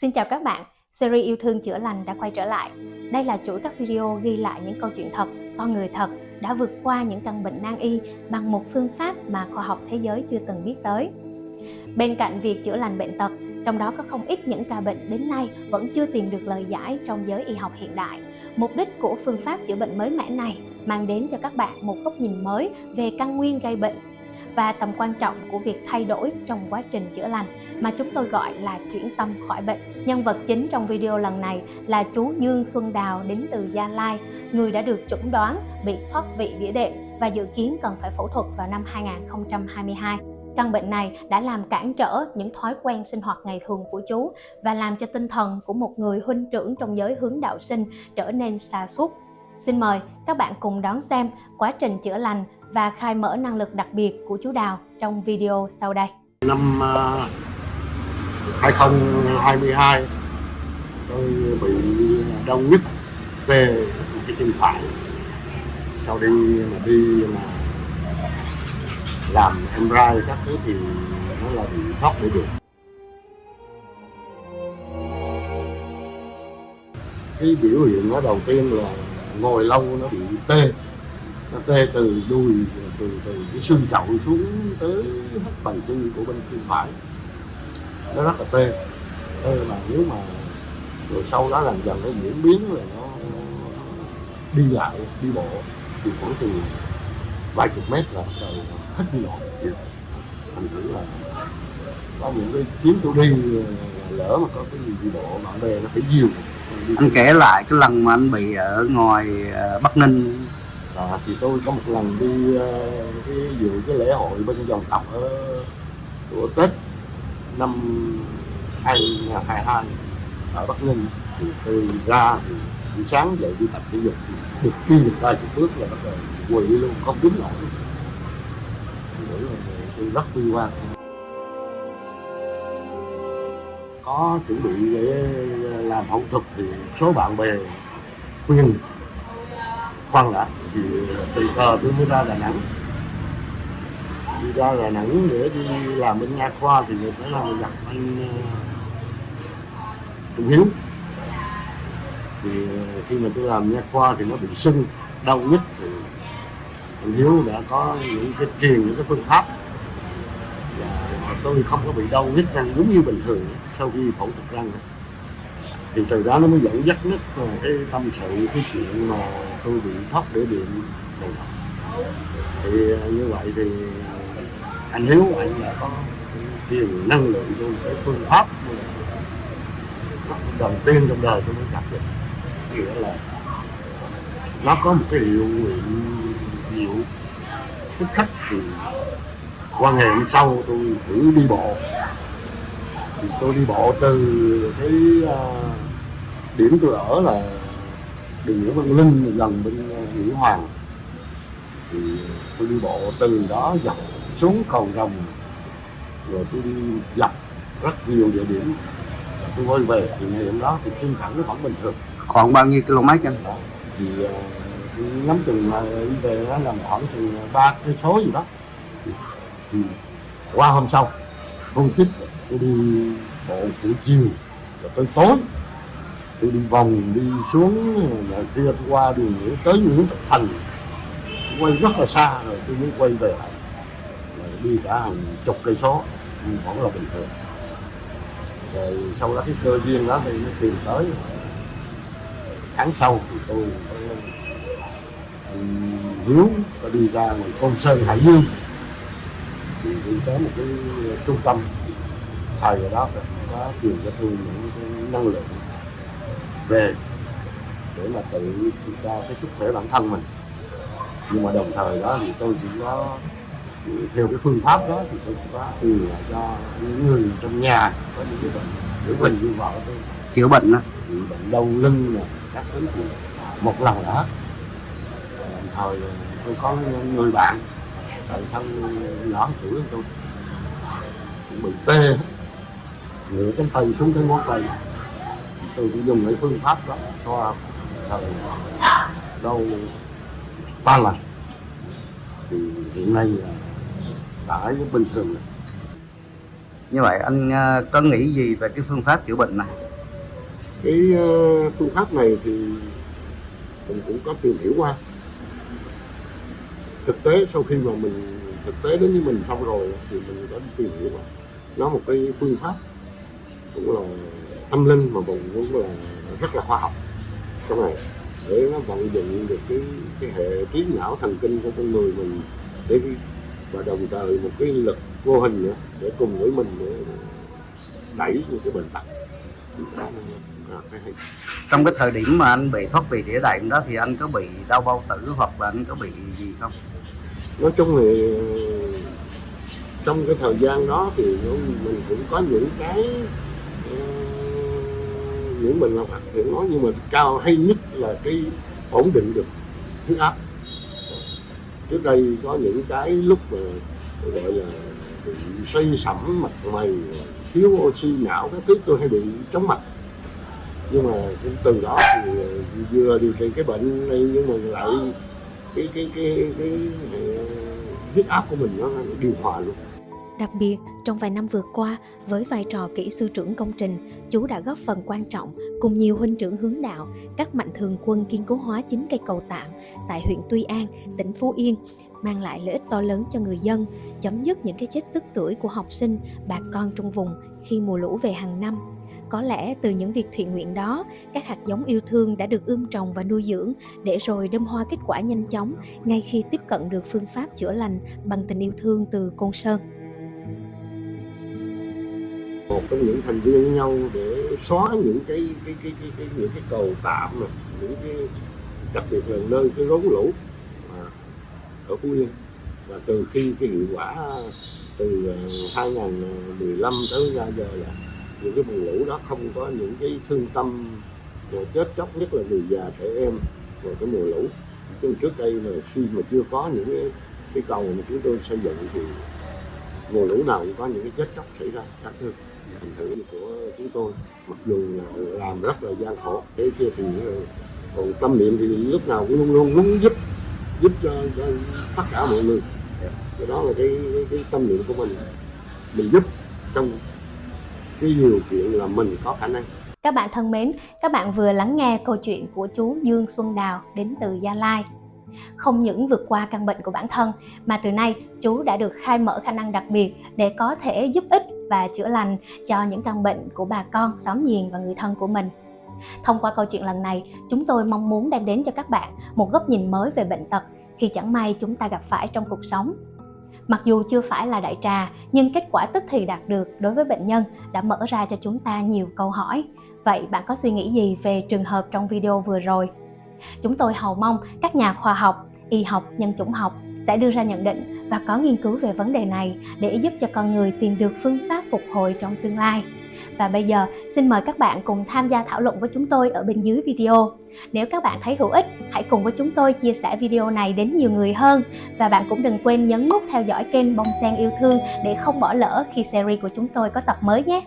Xin chào các bạn, series yêu thương chữa lành đã quay trở lại. Đây là chuỗi các video ghi lại những câu chuyện thật, con người thật đã vượt qua những căn bệnh nan y bằng một phương pháp mà khoa học thế giới chưa từng biết tới. Bên cạnh việc chữa lành bệnh tật, trong đó có không ít những ca bệnh đến nay vẫn chưa tìm được lời giải trong giới y học hiện đại. Mục đích của phương pháp chữa bệnh mới mẻ này mang đến cho các bạn một góc nhìn mới về căn nguyên gây bệnh và tầm quan trọng của việc thay đổi trong quá trình chữa lành mà chúng tôi gọi là chuyển tâm khỏi bệnh. Nhân vật chính trong video lần này là chú Dương Xuân Đào đến từ Gia Lai, người đã được chẩn đoán bị thoát vị đĩa đệm và dự kiến cần phải phẫu thuật vào năm 2022. Căn bệnh này đã làm cản trở những thói quen sinh hoạt ngày thường của chú và làm cho tinh thần của một người huynh trưởng trong giới hướng đạo sinh trở nên sa sút. Xin mời các bạn cùng đón xem quá trình chữa lành và khai mở năng lực đặc biệt của chú Đào trong video sau đây. Năm 2022 tôi bị đau nhức về cái chân phải. Sau đi mà làm MRI các thứ thì nó là bị thoát để được. Cái biểu hiện nó đầu tiên là ngồi lâu nó bị tê, nó tê từ đùi, từ cái xương chậu xuống tới hết bàn chân của bên chân phải, nó rất là tê. Mà nếu mà rồi sau đó làm dần nó diễn biến là nó đi lại, đi bộ thì khoảng từ vài chục mét là bắt đầu hết đi nổi. Thành thử là có những cái chuyến tôi đi lỡ mà có cái gì đi bộ bạn bè nó phải dìu. Anh kể lại cái lần mà anh bị ở ngoài Bắc Ninh. Thì tôi có một lần đi dự cái lễ hội bên dòng tộc của Tết năm 2022 ở Bắc Ninh. Thì tôi ra thì buổi sáng dậy đi tập thể dục thì được vài chục bước là bắt đầu quỵ luôn, không đứng nổi. Tôi rất bi quan. Có chuẩn bị để làm phẫu thuật thì số bạn bè khuyên khoan đã, thì tình cờ tôi mới ra Đà Nẵng. Đi ra Đà Nẵng để đi làm bên nha khoa thì người ta làm gặp anh Trung Hiếu. Thì khi mà tôi làm nha khoa thì nó bị sưng, đau nhức, thì anh Hiếu đã có những cái truyền những cái phương pháp và tôi không có bị đau nhức răng giống như bình thường sau khi phẫu thuật răng. Thì từ đó nó mới dẫn dắt nhất cái tâm sự, cái chuyện mà tôi bị thoát đĩa đệm. Thì như vậy thì anh Hiếu anh đã có truyền năng lượng cho cái phương pháp đầu tiên trong đời tôi mới gặp được. Nghĩa là nó có một cái hiệu nguyện diệu tức khắc. Thì qua ngày hôm sau tôi thử đi bộ. Thì tôi đi bộ từ cái điểm tôi ở là đường Nguyễn Văn Linh gần bên Nguyễn Hoàng. Thì tôi đi bộ từ đó dọc xuống cầu Rồng, rồi tôi đi dọc rất nhiều địa điểm. Tôi quay về thì ngày hôm đó thì chân cảnh nó vẫn bình thường. Khoảng bao nhiêu km anh? Thì tôi ngắm chừng là đi về nó làm khoảng chừng 3 cây số gì đó. Thì qua hôm sau tôi tiếp tôi đi bộ buổi chiều rồi tới tối tôi đi vòng đi xuống ngoài kia, tôi qua đường Nguyễn tới Nguyễn Tất Thành, quay rất là xa rồi tôi mới quay về lại, rồi đi cả hàng chục cây số vẫn là bình thường. Rồi sau đó cái cơ duyên đó thì nó tìm tới. Tháng sau thì tôi Hiếu có đi ra ngoài Côn Sơn, Hải Dương, thì đi tới một cái trung tâm. Thầy ở đó có truyền cho tôi những cái năng lượng về để mà tự cho cái sức khỏe bản thân mình. Nhưng mà đồng thời đó thì tôi cũng có theo cái phương pháp đó thì tôi cũng có truyền lại cho những người trong nhà có những cái bệnh kiểu mình như vợ tôi Chữa bệnh á, bị bệnh đau lưng này các thứ thì một lần đã. Đồng thời tôi có người bạn thân nhỏ tuổi hơn tôi cũng bị tê nửa cánh tay xuống tới ngón tay. Tôi cũng dùng cái phương pháp đó cho thời đau 3 lần thì hiện nay là đã bình thường rồi. Như vậy anh có nghĩ gì về cái phương pháp chữa bệnh này? Cái phương pháp này thì mình cũng có tìm hiểu qua. Thực tế sau khi mà mình thực tế đến với mình xong rồi thì mình có tìm hiểu qua. Nó một cái phương pháp cũng là tâm linh mà cũng là rất là khoa học trong này, để nó vận dụng được cái hệ trí não thần kinh của con người mình, để và đồng thời một cái lực vô hình nữa để cùng với mình để đẩy những cái bệnh tật. Trong cái thời điểm mà anh bị thoát vị đĩa đệm đó thì anh có bị đau bao tử hoặc là anh có bị gì không? Nói chung thì trong cái thời gian đó thì mình cũng có những cái những bệnh là phải nói, nhưng mà cao hay nhất là cái ổn định được huyết áp. Trước đây có những cái lúc mà gọi là bị xây sẩm mặt mày, thiếu oxy não, cái thứ tôi hay bị chóng mặt. Nhưng mà từ đó thì vừa điều trị cái bệnh này nhưng mà lại cái huyết áp của mình nó điều hòa luôn. Đặc biệt, trong vài năm vừa qua, với vai trò kỹ sư trưởng công trình, chú đã góp phần quan trọng cùng nhiều huynh trưởng hướng đạo, các mạnh thường quân kiên cố hóa 9 cây cầu tạm tại huyện Tuy An, tỉnh Phú Yên, mang lại lợi ích to lớn cho người dân, chấm dứt những cái chết tức tưởi của học sinh, bà con trong vùng khi mùa lũ về hàng năm. Có lẽ từ những việc thiện nguyện đó, các hạt giống yêu thương đã được ươm trồng và nuôi dưỡng để rồi đơm hoa kết quả nhanh chóng ngay khi tiếp cận được phương pháp chữa lành bằng tình yêu thương từ Côn Sơn. Một trong những thành viên với nhau để xóa những những cái cầu tạm này, những cái đặc biệt là nơi cái rốn lũ ở Phú Yên. Và từ khi cái hiệu quả từ 2015 tới bây giờ là những cái vùng lũ đó không có những cái thương tâm chết chóc, nhất là người già trẻ em vào cái mùa lũ. Chứ trước đây mà khi mà chưa có những cái cầu mà chúng tôi xây dựng thì mùa lũ nào cũng có những cái chết chóc xảy ra các thứ. Thành thử của chúng tôi mặc dù là làm rất là gian khổ, thế kia thì còn tâm niệm thì lúc nào cũng luôn luôn muốn giúp cho tất cả mọi người. Cái đó là cái tâm niệm của mình giúp trong cái điều kiện là mình có khả năng. Các bạn thân mến, các bạn vừa lắng nghe câu chuyện của chú Dương Xuân Đào đến từ Gia Lai. Không những vượt qua căn bệnh của bản thân, mà từ nay chú đã được khai mở khả năng đặc biệt để có thể giúp ích và chữa lành cho những căn bệnh của bà con, xóm giềng và người thân của mình. Thông qua câu chuyện lần này, chúng tôi mong muốn đem đến cho các bạn một góc nhìn mới về bệnh tật khi chẳng may chúng ta gặp phải trong cuộc sống. Mặc dù chưa phải là đại trà, nhưng kết quả tức thì đạt được đối với bệnh nhân đã mở ra cho chúng ta nhiều câu hỏi. Vậy bạn có suy nghĩ gì về trường hợp trong video vừa rồi? Chúng tôi hầu mong các nhà khoa học, y học, nhân chủng học sẽ đưa ra nhận định và có nghiên cứu về vấn đề này để giúp cho con người tìm được phương pháp phục hồi trong tương lai. Và bây giờ, xin mời các bạn cùng tham gia thảo luận với chúng tôi ở bên dưới video. Nếu các bạn thấy hữu ích, hãy cùng với chúng tôi chia sẻ video này đến nhiều người hơn. Và bạn cũng đừng quên nhấn nút theo dõi kênh Bông Sen Yêu Thương để không bỏ lỡ khi series của chúng tôi có tập mới nhé.